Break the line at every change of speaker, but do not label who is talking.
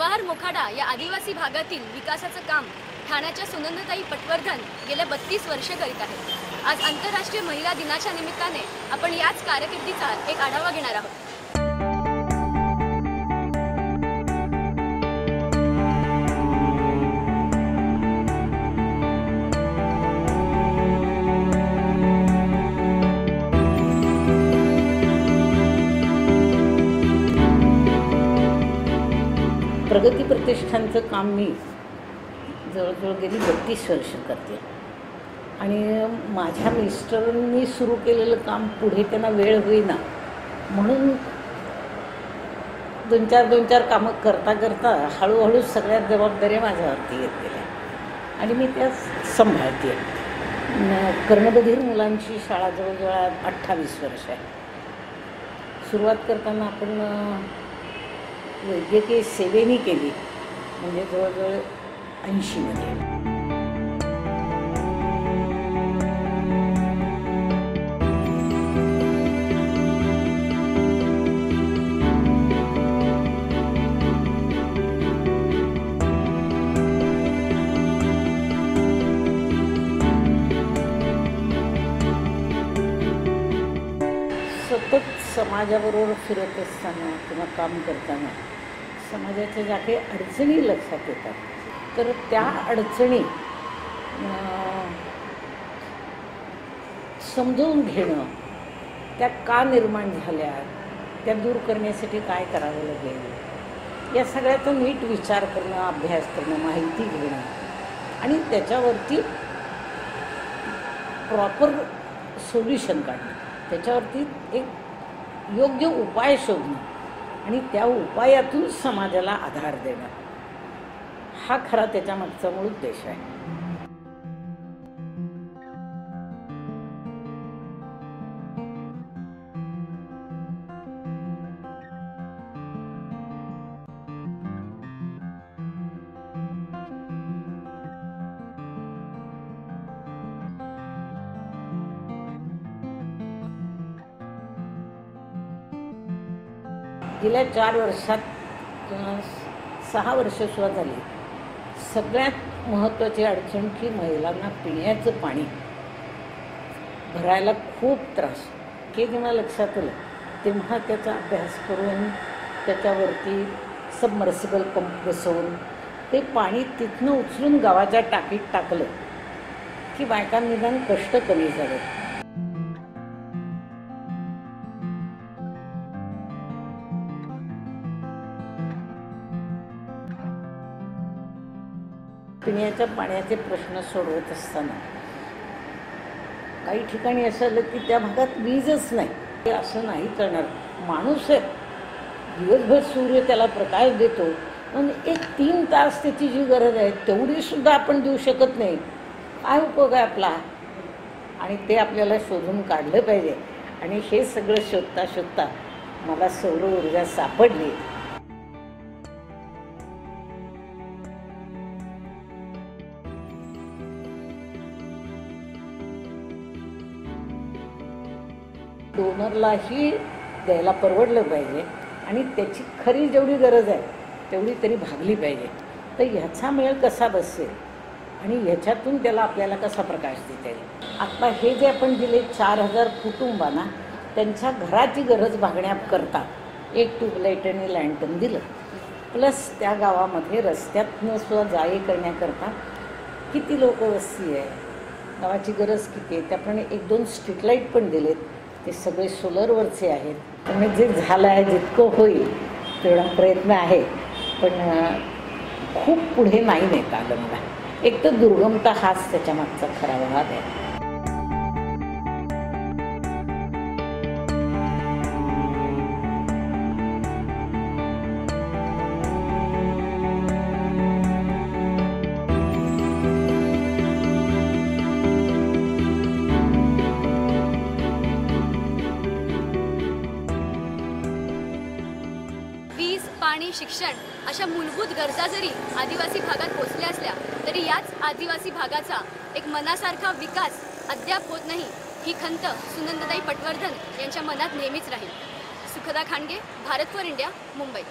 जवाहर मोखाडा या आदिवासी भागातील विकासाचं काम ठाण्याच्या सुनंदाताई पटवर्धन गेल्या 32 वर्ष करीत आहेत। आज आंतरराष्ट्रीय महिला दिनाच्या निमित्ताने आपण याच कारकिर्दीचा एक आढावा घेणार आहोत।
प्रगती प्रतिष्ठानचं काम मी जवळजवळ गेली 32 वर्ष करते आणि माझ्या मिस्टरांनी सुरू केलेलं काम पुढे त्यांना वेळ होईना म्हणून दोन चार कामं करता करता हळूहळू सगळ्या जबाबदाऱ्या माझ्यावरती येत गेल्या आणि मी त्या सांभाळते। कर्णबधीर मुलांची शाळा जवळजवळ 28 वर्ष आहे। सुरुवात करताना आपण वैद्यकीय सेवेनी केली, म्हणजे जवळजवळ 80 मध्ये। सतत समाजाबरोबर फिरत असताना किंवा काम करताना समाजाच्या ज्या काही अडचणी लक्षात येतात, तर त्या अडचणी समजून घेणं, त्या का निर्माण झाल्या, त्या दूर करण्यासाठी काय करावं लागेल, या सगळ्याचा नीट विचार करणं, अभ्यास करणं, माहिती घेणं आणि त्याच्यावरती प्रॉपर सोल्युशन काढणं, त्याच्यावरती एक योग्य उपाय शोधणं आणि त्या उपायातून समाजाला आधार देणं, हा खरा त्याच्या मागचा मूळ उद्देश आहे। गेल्या 4 वर्षात किंवा 6 वर्षसुद्धा झाली, सगळ्यात महत्त्वाची अडचण की महिलांना पिण्याचं पाणी भरायला खूप त्रास। हे जेव्हा लक्षात आलं तेव्हा त्याचा अभ्यास करून त्याच्यावरती सबमर्सिबल पंप बसवून ते पाणी तिथनं उचलून गावाच्या टाकीत टाकलं की बायकांना निदान कष्ट कमी झालं। पिण्याच्या पाण्याचे प्रश्न सोडवत असताना काही ठिकाणी असं आलं की त्या भागात वीजच नाही। ते असं नाही करणार, माणूस आहे, दिवसभर सूर्य त्याला प्रकाश देतो, पण एक 3 तास त्याची जी गरज आहे तेवढी सुद्धा आपण देऊ शकत नाही, काय उपयोग आहे आपला? आणि ते आपल्याला शोधून काढलं पाहिजे। आणि हे सगळं शोधता शोधता मला सौर ऊर्जा सापडली। डोनरलाही द्यायला परवडलं पाहिजे आणि त्याची खरी जेवढी गरज आहे तेवढी तरी भागली पाहिजे। तर ह्याचा मेळ कसा बसेल आणि ह्याच्यातून त्याला आपल्याला कसा प्रकाश देता येईल? आता हे जे आपण दिले 4000 कुटुंबांना त्यांच्या घराची गरज भागण्याकरता एक ट्यूबलाईट आणि लँटर्न दिलं, प्लस त्या गावामध्ये रस्त्यातनं सुद्धा जाई करण्याकरता किती लोकवस्ती आहे, गावाची गरज किती आहे, त्याप्रमाणे 1-2 स्ट्रीटलाईट पण दिलेत, ते सगळे सोलरवरचे आहेत। त्यामुळे जे झालं आहे, जितकं होईल तेवढा प्रयत्न आहे, पण खूप पुढे नाही नेता आलं मला। एक तर दुर्गमता हाच त्याच्या मागचा खरा भाग आहे।
पाणी, शिक्षण अशा मूलभूत गरजा जरी आदिवासी भागात पोहोचल्या असल्या तरी याच आदिवासी भागाचा एक मनासारखा विकास अद्याप होत नाही ही खंत सुनंदाताई पटवर्धन यांच्या मनात नेहमीच राहील। सुखदा खांडगे, भारत फॉर इंडिया, मुंबई।